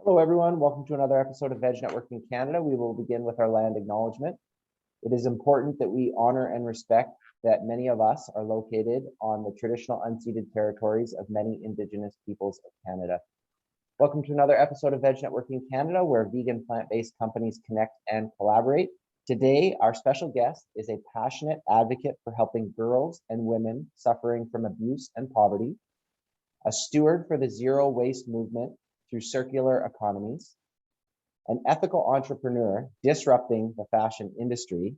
Hello, everyone. Welcome to another episode of Veg Networking Canada. We will begin with our land acknowledgement. It is important that we honor and respect that many of us are located on the traditional unceded territories of many Indigenous peoples of Canada. Welcome to another episode of Veg Networking Canada, where vegan plant-based companies connect and collaborate. Today, our special guest is a passionate advocate for helping girls and women suffering from abuse and poverty, a steward for the zero waste movement through circular economies, an ethical entrepreneur disrupting the fashion industry.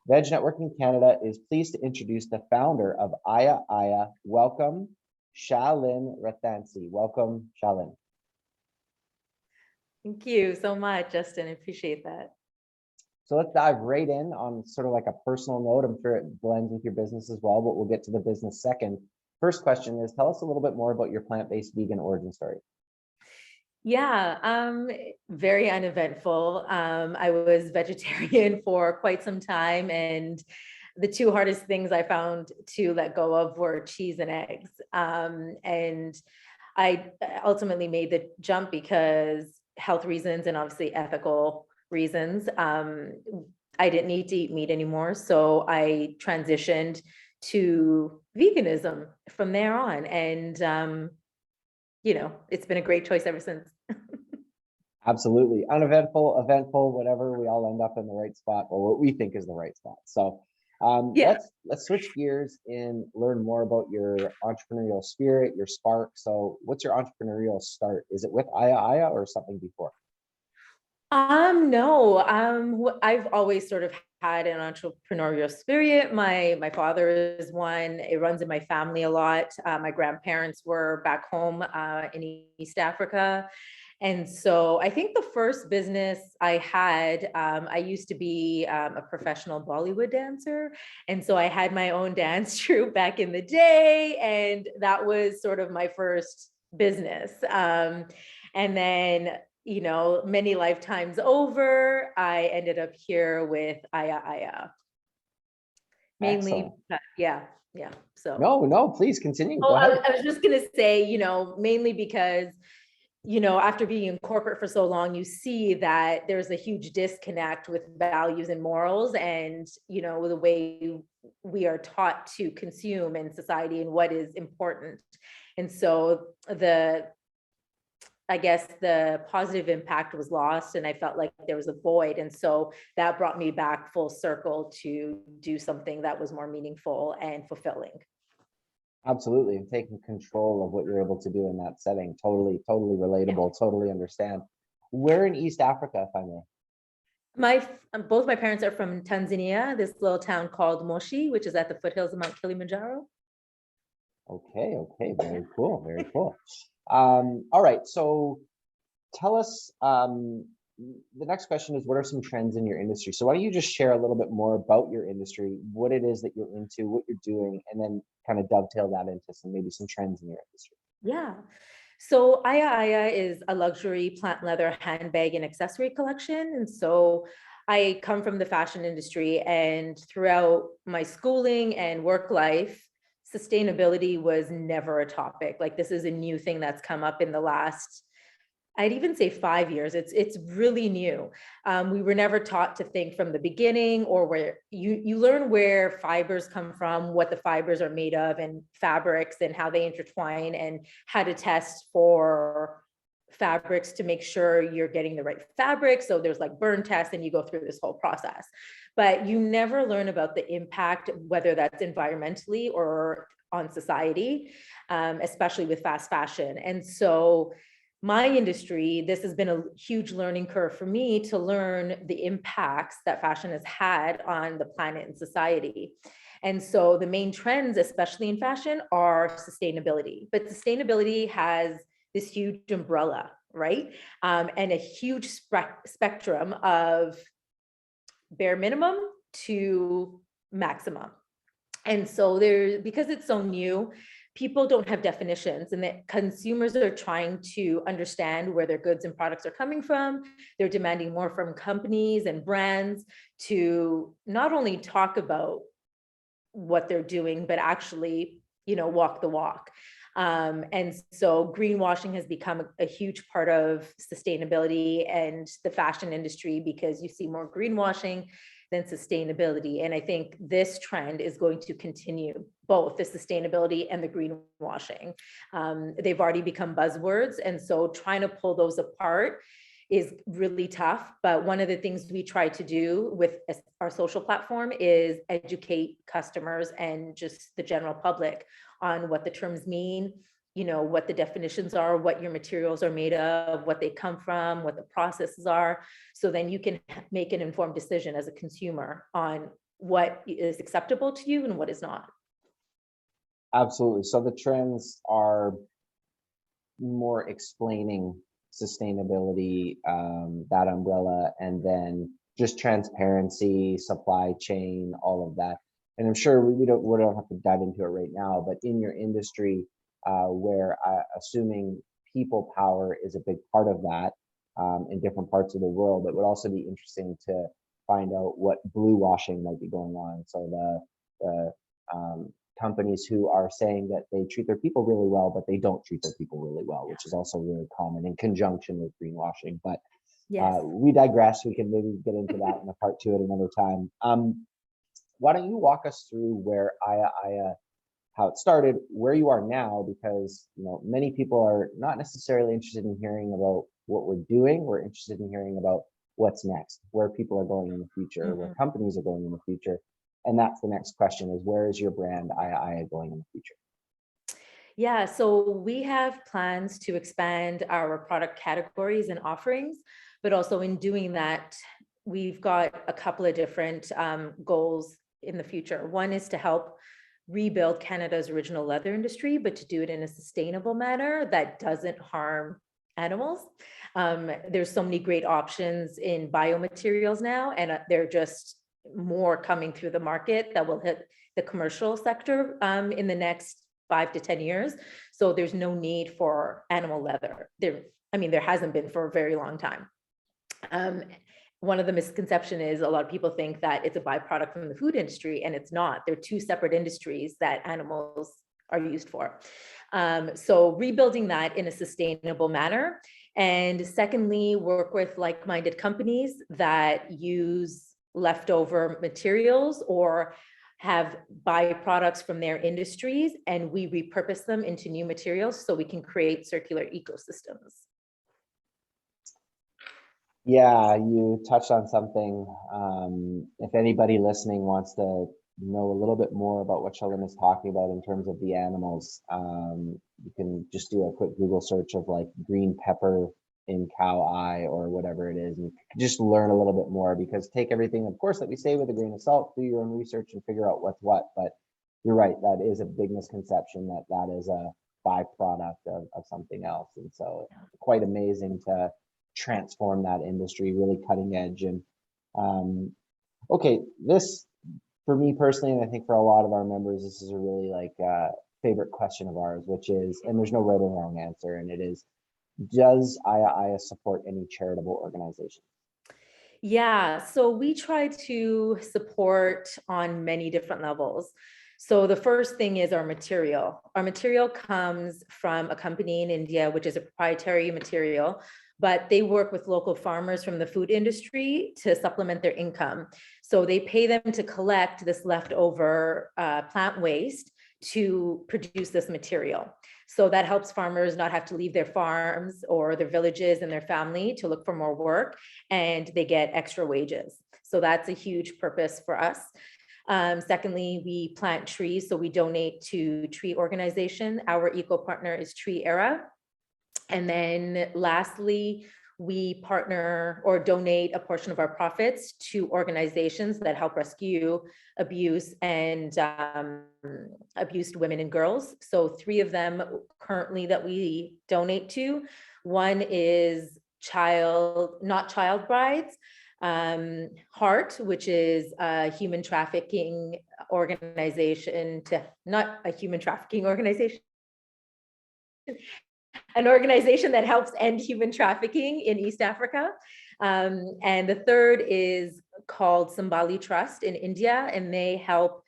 Veg Networking Canada is pleased to introduce the founder of Aiya Ayia. Welcome, Shaleen Ratansi. Welcome, Shaleen. Thank you so much, Justin. I appreciate that. So let's dive right in on sort of like a personal note. I'm sure it blends with your business as well, but we'll get to the business second. First question is, tell us a little bit more about your plant-based vegan origin story. Yeah, very uneventful. I was vegetarian for quite some time, and the two hardest things I found to let go of were cheese and eggs. And I ultimately made the jump because health reasons and obviously ethical reasons. I didn't need to eat meat anymore, so I transitioned to veganism from there on. And it's been a great choice ever since. Absolutely. Uneventful, eventful, whatever, we all end up in the right spot, or what we think is the right spot. So Yeah. let's switch gears and learn more about your entrepreneurial spirit, your spark. So what's your entrepreneurial start? Is it with Aiya Ayia or something before? No, I've always sort of had an entrepreneurial spirit. My father is one. It runs in my family a lot. My grandparents were back home in East Africa. And so I think the first business I had, I used to be a professional Bollywood dancer. And so I had my own dance troupe back in the day. And that was sort of my first business. And then many lifetimes over, I ended up here with Aiya Ayia. Mainly, Excellent. yeah. So No, please continue. Go ahead. I was just gonna say, mainly because, after being in corporate for so long, you see that there's a huge disconnect with values and morals and, the way we are taught to consume in society and what is important. And so I guess the positive impact was lost and I felt like there was a void. And so that brought me back full circle to do something that was more meaningful and fulfilling. Absolutely. And taking control of what you're able to do in that setting. Totally relatable. Yeah. Totally understand. Where in East Africa, if I may? Both my parents are from Tanzania, this little town called Moshi, which is at the foothills of Mount Kilimanjaro. Okay. Very cool. All right. So tell us, the next question is, what are some trends in your industry? So why don't you just share a little bit more about your industry, what it is that you're into, what you're doing, and then kind of dovetail that into some trends in your industry. Yeah. So Aiya Ayia is a luxury plant leather handbag and accessory collection. And so I come from the fashion industry, and throughout my schooling and work life, sustainability was never a topic. Like, this is a new thing that's come up in the last, I'd even say 5 years. It's really new. We were never taught to think from the beginning, or where you learn where fibers come from, what the fibers are made of, and fabrics and how they intertwine, and how to test for fabrics to make sure you're getting the right fabric. So there's like burn tests, and you go through this whole process. But you never learn about the impact, whether that's environmentally or on society, especially with fast fashion. And so my industry, this has been a huge learning curve for me to learn the impacts that fashion has had on the planet and society. And so the main trends, especially in fashion, are sustainability. But sustainability has this huge umbrella, right? And a huge spectrum of bare minimum to maximum. And so because it's so new, people don't have definitions, and that consumers are trying to understand where their goods and products are coming from. They're demanding more from companies and brands to not only talk about what they're doing, but actually, walk the walk. And so greenwashing has become a huge part of sustainability and the fashion industry, because you see more greenwashing than sustainability. And I think this trend is going to continue, both the sustainability and the greenwashing. They've already become buzzwords. And so trying to pull those apart is really tough. But one of the things we try to do with our social platform is educate customers and just the general public on what the terms mean, you know, what the definitions are, what your materials are made of, what they come from, what the processes are. So then you can make an informed decision as a consumer on what is acceptable to you and what is not. Absolutely. So the trends are more explaining sustainability, that umbrella, and then just transparency, supply chain, all of that. And I'm sure we don't have to dive into it right now, but in your industry, where assuming people power is a big part of that, in different parts of the world, it would also be interesting to find out what blue washing might be going on. So the companies who are saying that they treat their people really well, but they don't treat their people really well, which is also really common in conjunction with greenwashing. But Yes. we digress. We can maybe get into that in a part two at another time. Why don't you walk us through where Aiya Ayia, how it started, where you are now, because many people are not necessarily interested in hearing about what we're doing. We're interested in hearing about what's next, where people are going in the future, where companies are going in the future. And that's the next question, is where is your brand Aiya Ayia going in the future? Yeah, so we have plans to expand our product categories and offerings, but also in doing that, we've got a couple of different goals in the future. One is to help rebuild Canada's original leather industry, but to do it in a sustainable manner that doesn't harm animals. There's so many great options in biomaterials now, and they're just more coming through the market that will hit the commercial sector in the next 5 to 10 years. So there's no need for animal leather. There hasn't been for a very long time. One of the misconceptions is a lot of people think that it's a byproduct from the food industry, and it's not. They're two separate industries that animals are used for. So rebuilding that in a sustainable manner. And secondly, work with like-minded companies that use leftover materials or have byproducts from their industries, and we repurpose them into new materials so we can create circular ecosystems. Yeah, you touched on something. If anybody listening wants to know a little bit more about what Shaleen is talking about in terms of the animals, you can just do a quick Google search of like green pepper in cow eye or whatever it is, and you can just learn a little bit more, because take everything, of course, that we say with a grain of salt, do your own research and figure out what's what. But you're right, that is a big misconception that that is a byproduct of something else. And so quite amazing to transform that industry, really cutting edge. And okay, this for me personally, and I think for a lot of our members, this is a really favorite question of ours, which is, and there's no right or wrong answer, and it is, does Aiya Ayia support any charitable organizations? Yeah, so we try to support on many different levels. So the first thing is our material. Our material comes from a company in India, which is a proprietary material, but they work with local farmers from the food industry to supplement their income. So they pay them to collect this leftover plant waste to produce this material. So that helps farmers not have to leave their farms or their villages and their family to look for more work, and they get extra wages. So that's a huge purpose for us. Secondly, we plant trees. So we donate to tree organization. Our eco partner is Tree Era. And then lastly, we partner or donate a portion of our profits to organizations that help rescue abuse and abused women and girls. So 3 of them currently that we donate to. One is Not Child Brides, Heart, which is a human trafficking organization not a human trafficking organization, an organization that helps end human trafficking in East Africa. And the third is called Sambali Trust in India, and they help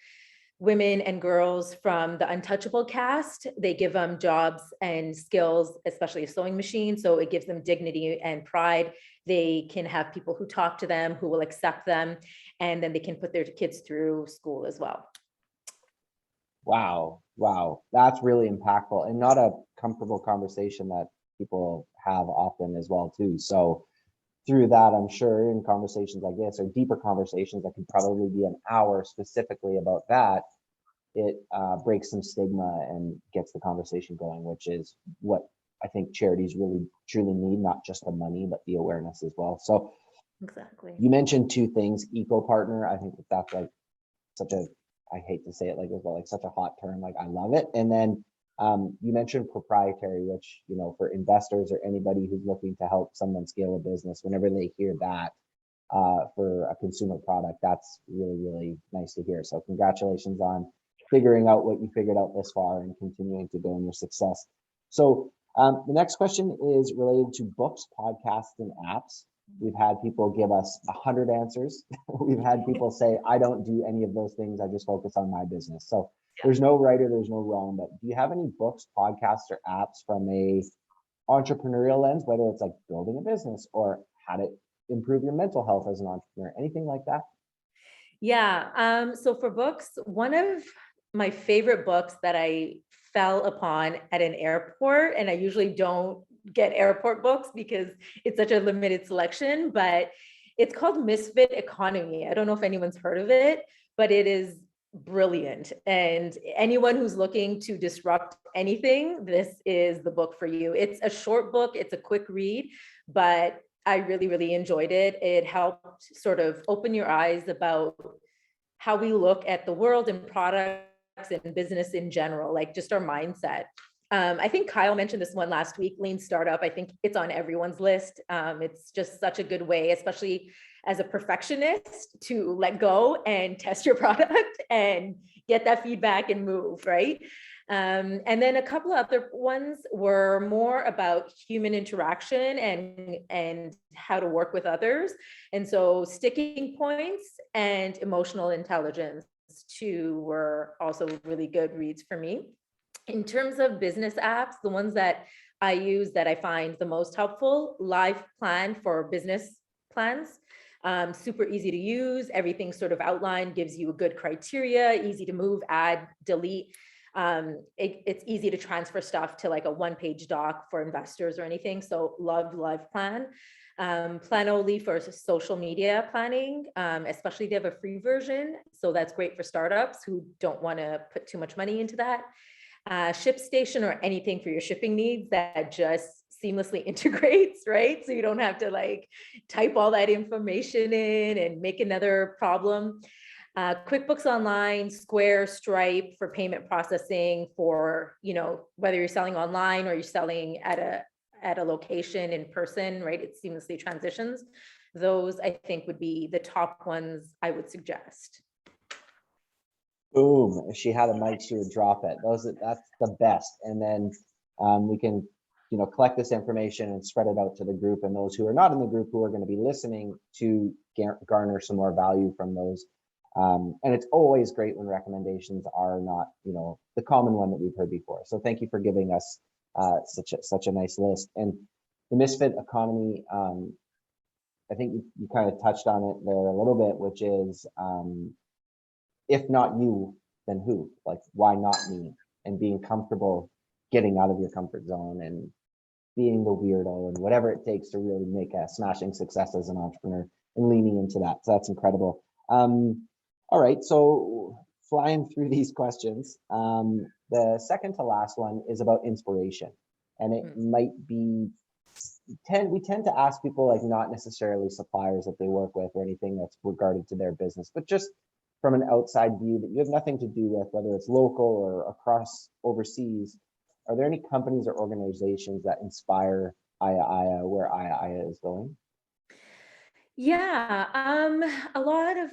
women and girls from the Untouchable cast. They give them jobs and skills, especially a sewing machine. So it gives them dignity and pride. They can have people who talk to them, who will accept them, and then they can put their kids through school as well. Wow. Wow. That's really impactful and not a comfortable conversation that people have often as well too. So through that, I'm sure in conversations like this or deeper conversations that could probably be an hour specifically about that, it breaks some stigma and gets the conversation going, which is what I think charities really truly need, not just the money, but the awareness as well. So Exactly. you mentioned two things, eco partner. I think that's like such a, I hate to say it like this, but like such a hot term, like I love it. And then you mentioned proprietary, which, you know, for investors or anybody who's looking to help someone scale a business, whenever they hear that for a consumer product, that's really, really nice to hear. So congratulations on figuring out what you figured out this far and continuing to go in your success. So the next question is related to books, podcasts, and apps. We've had people give us 100 answers. We've had people say, I don't do any of those things. I just focus on my business. So there's no right or there's no wrong, but do you have any books, podcasts, or apps from a entrepreneurial lens, whether it's like building a business or how to improve your mental health as an entrepreneur, anything like that? Yeah. So for books, one of my favorite books that I fell upon at an airport, and I usually don't get airport books because it's such a limited selection, but it's called Misfit Economy. I don't know if anyone's heard of it, but it is brilliant. And anyone who's looking to disrupt anything, this is the book for you. It's a short book, it's a quick read, but I really, really enjoyed it. It helped sort of open your eyes about how we look at the world and products and business in general, like just our mindset. I think Kyle mentioned this one last week, Lean Startup. I think it's on everyone's list. It's just such a good way, especially as a perfectionist, to let go and test your product and get that feedback and move, right? And then a couple of other ones were more about human interaction and how to work with others. And so sticking points and emotional intelligence too were also really good reads for me. In terms of business apps, the ones that I use that I find the most helpful, Live Plan for business plans. Super easy to use. Everything sort of outlined, gives you a good criteria, easy to move, add, delete. It's easy to transfer stuff to like a one-page doc for investors or anything. So love Live Plan. Planoly for social media planning, especially they have a free version. So that's great for startups who don't want to put too much money into that. ShipStation or anything for your shipping needs that just seamlessly integrates, right? So you don't have to like type all that information in and make another problem. QuickBooks Online, Square, Stripe for payment processing for, you know, whether you're selling online or you're selling at a location in person, right? It seamlessly transitions. Those I think would be the top ones I would suggest. Boom. If she had a mic, she would drop it. That's the best. And then we can, you know, collect this information and spread it out to the group and those who are not in the group who are going to be listening to garner some more value from those. And it's always great when recommendations are not, you know, the common one that we've heard before. So thank you for giving us such a nice list. And the Misfit Economy, I think you kind of touched on it there a little bit, which is if not you, then who? Like, why not me? And being comfortable getting out of your comfort zone and being the weirdo and whatever it takes to really make a smashing success as an entrepreneur and leaning into that. So that's incredible. All right, so flying through these questions, the second to last one is about inspiration. And it might be, we tend to ask people like not necessarily suppliers that they work with or anything that's regarded to their business, but just from an outside view that you have nothing to do with, whether it's local or across overseas. Are there any companies or organizations that inspire Aiya Ayia, where Aiya Ayia is going? Yeah, a lot of,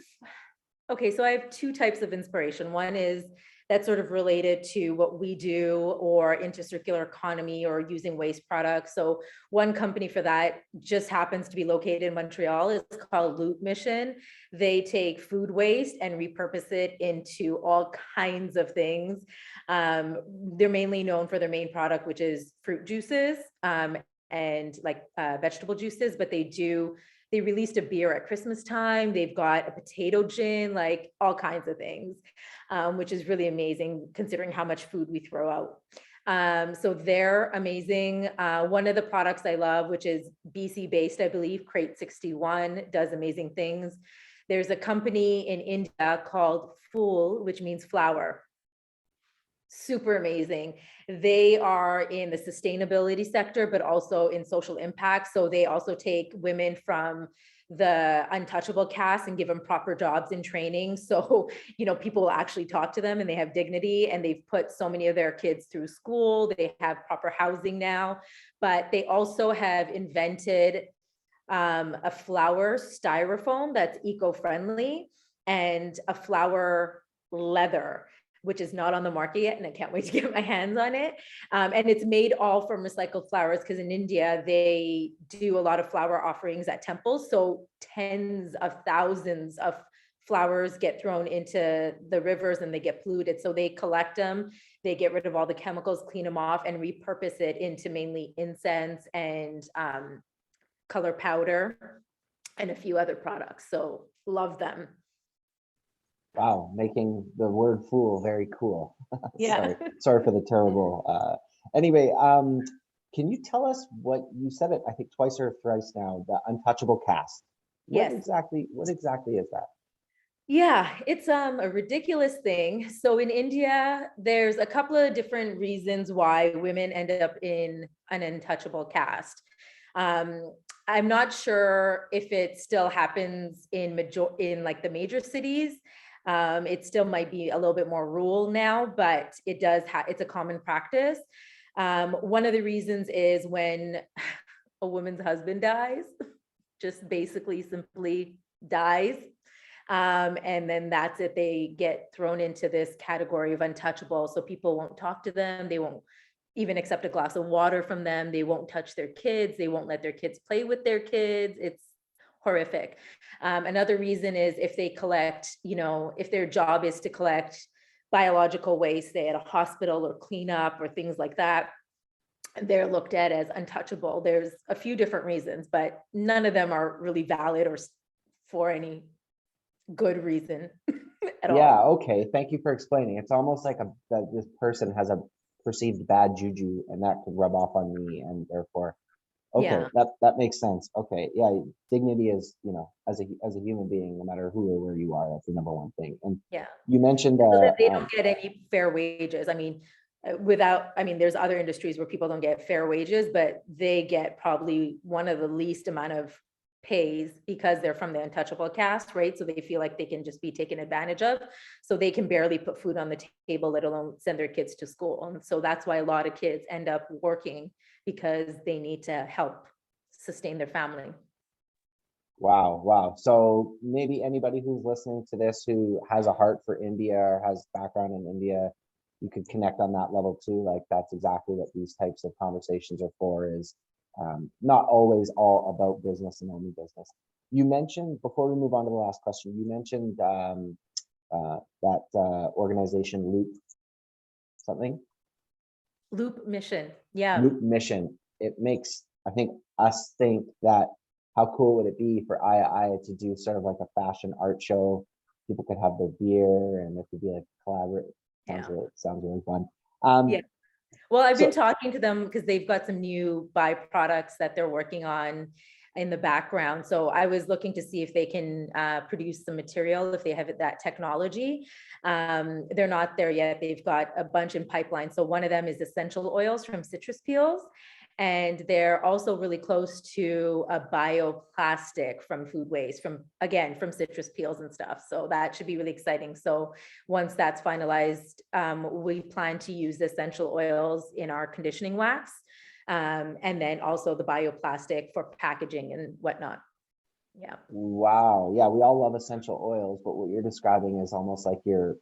okay, so I have two types of inspiration. One is that's sort of related to what we do, or into circular economy or using waste products. So one company for that just happens to be located in Montreal. It's called Loop Mission. They take food waste and repurpose it into all kinds of things. They're mainly known for their main product, which is fruit juices, and like vegetable juices, but they released a beer at Christmas time. They've got a potato gin, like all kinds of things, which is really amazing considering how much food we throw out. So they're amazing. One of the products I love, which is BC based, I believe, Crate 61, does amazing things. There's a company in India called Fool, which means flower. Super amazing. They are in the sustainability sector, but also in social impact. So they also take women from the Untouchable Cast and give them proper jobs and training. So, people will actually talk to them and they have dignity, and they've put so many of their kids through school. They have proper housing now, but they also have invented a flower styrofoam that's eco-friendly, and a flower leather, which is not on the market yet, and I can't wait to get my hands on it. And it's made all from recycled flowers, because in India, they do a lot of flower offerings at temples. So tens of thousands of flowers get thrown into the rivers and they get polluted. So they collect them, they get rid of all the chemicals, clean them off, and repurpose it into mainly incense and color powder and a few other products. So love them. Wow, making the word fool very cool. Yeah. Sorry for the terrible. Anyway, can you tell us what you said it, I think twice or thrice now, the Untouchable Cast? What Yes. exactly is that? Yeah, it's a ridiculous thing. So in India, there's a couple of different reasons why women end up in an untouchable caste. I'm not sure if it still happens in like the major cities. It still might be a little bit more rural now, but it's a common practice. One of the reasons is when a woman's husband dies, just basically simply dies. And then that's it. They get thrown into this category of untouchable. So people won't talk to them. They won't even accept a glass of water from them. They won't touch their kids. They won't let their kids play with their kids. It's horrific. Another reason is if they collect, if their job is to collect biological waste, say at a hospital or cleanup or things like that, they're looked at as untouchable. There's a few different reasons, but none of them are really valid or for any good reason at all. Yeah, okay. Thank you for explaining. It's almost like that this person has a perceived bad juju and that could rub off on me, and therefore, okay, Yeah. that makes sense. Okay, yeah, dignity is, as a human being, no matter who or where you are, that's the number one thing. And Yeah. you mentioned So that they don't get any fair wages. I mean, there's other industries where people don't get fair wages, but they get probably one of the least amount of pays because they're from the untouchable caste, right? So they feel like they can just be taken advantage of. So they can barely put food on the table, let alone send their kids to school. And so that's why a lot of kids end up working, because they need to help sustain their family. Wow. So maybe anybody who's listening to this who has a heart for India or has background in India, you could connect on that level too. Like that's exactly what these types of conversations are for, is not always all about business and only business. You mentioned, before we move on to the last question, you mentioned that organization Loop something? Loop Mission. Yeah. Loop Mission. It makes, I think, us think that how cool would it be for Aiya Ayia to do sort of like a fashion art show? People could have their beer and it could be like collaborate. Sounds really fun. Yeah. Well, I've been talking to them because they've got some new byproducts that they're working on in the background. So I was looking to see if they can produce some material, if they have that technology. They're not there yet. They've got a bunch in pipeline. So one of them is essential oils from citrus peels. And they're also really close to a bioplastic from food waste, from citrus peels and stuff. So that should be really exciting. So once that's finalized, we plan to use the essential oils in our conditioning wax, and then also the bioplastic for packaging and whatnot. Yeah. Wow. Yeah, we all love essential oils, but what you're describing is almost like you're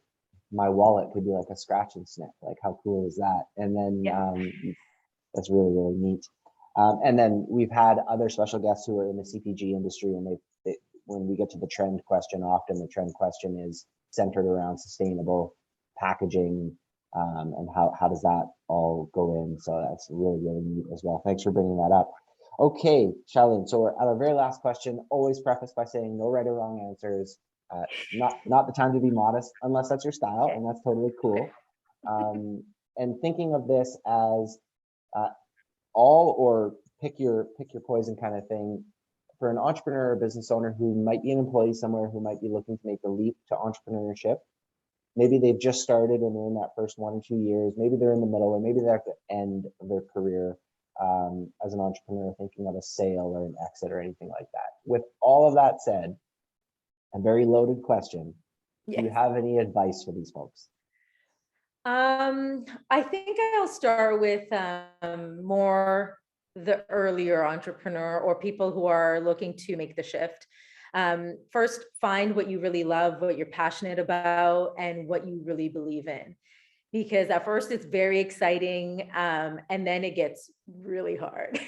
my wallet could be like a scratch and sniff. Like, how cool is that? And then Yeah. that's really, really neat. And then we've had other special guests who are in the CPG industry, and when we get to the trend question, often the trend question is centered around sustainable packaging, and how does that all go in? So that's really, really neat as well. Thanks for bringing that up. Okay, Shaleen, so we're at our very last question, always prefaced by saying no right or wrong answers. Not the time to be modest, unless that's your style, and that's totally cool. And thinking of this as all or pick your poison kind of thing, for an entrepreneur or business owner who might be an employee somewhere, who might be looking to make the leap to entrepreneurship. Maybe they've just started and they're in that first 1 or 2 years. Maybe they're in the middle, or maybe they're at the end of their career as an entrepreneur, thinking of a sale or an exit or anything like that. With all of that said, a very loaded question. Yes. Do you have any advice for these folks? I think I'll start with more the earlier entrepreneur or people who are looking to make the shift. First, find what you really love, what you're passionate about, and what you really believe in. Because at first it's very exciting, and then it gets really hard.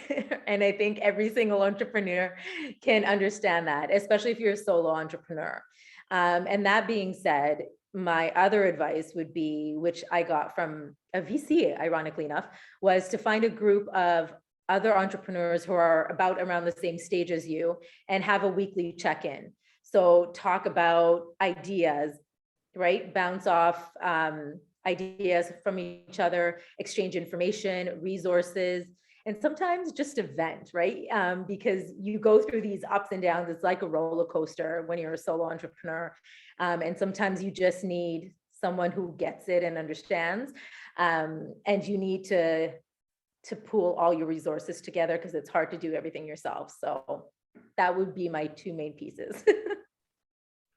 And I think every single entrepreneur can understand that, especially if you're a solo entrepreneur. And that being said, my other advice would be, which I got from a VC, ironically enough, was to find a group of other entrepreneurs who are about around the same stage as you and have a weekly check-in. So talk about ideas, right? Bounce off ideas from each other, exchange information, resources, and sometimes just a vent, right? Because you go through these ups and downs. It's like a roller coaster when you're a solo entrepreneur. And sometimes you just need someone who gets it and understands. And you need to pool all your resources together, because it's hard to do everything yourself. So that would be my two main pieces.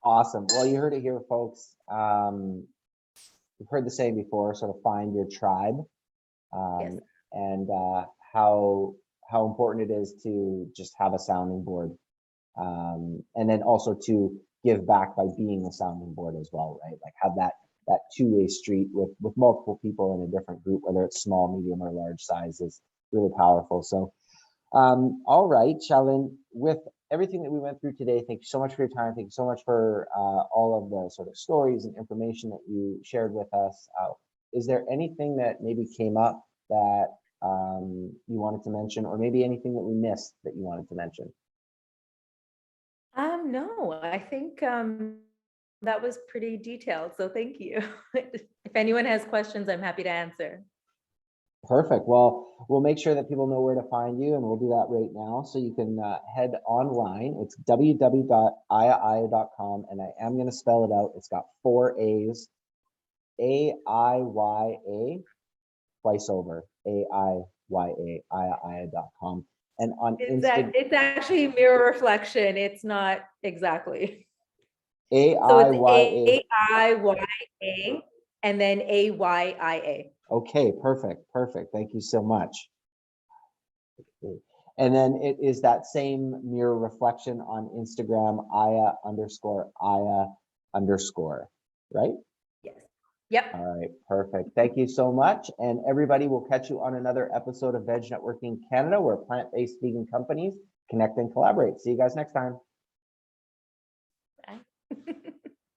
Awesome. Well, you heard it here, folks. We've heard the saying before, sort of find your tribe, Yes. and how important it is to just have a sounding board, and then also to give back by being a sounding board as well, right? Like have that two-way street with multiple people in a different group, whether it's small, medium, or large size, is really powerful. So all right, Shaleen, with everything that we went through today, thank you so much for your time. Thank you so much for all of the sort of stories and information that you shared with us. Is there anything that maybe came up that you wanted to mention, or maybe anything that we missed that you wanted to mention? No, I think that was pretty detailed. So thank you. If anyone has questions, I'm happy to answer. Perfect. Well, we'll make sure that people know where to find you, and we'll do that right now. So you can head online. It's www.aiia.com, and I am going to spell it out. It's got 4 A's, AIYA, twice over, AIYA, aiia.com. And on Instagram, It's actually mirror reflection. It's not exactly. AIYA. So it's AIYA and then AYIA. Okay, perfect. Thank you so much. And then it is that same mirror reflection on Instagram, Aiya_Aiya_, right? Yes. Yep. All right, perfect. Thank you so much. And everybody, will catch you on another episode of Veg Networking Canada, where plant-based vegan companies connect and collaborate. See you guys next time.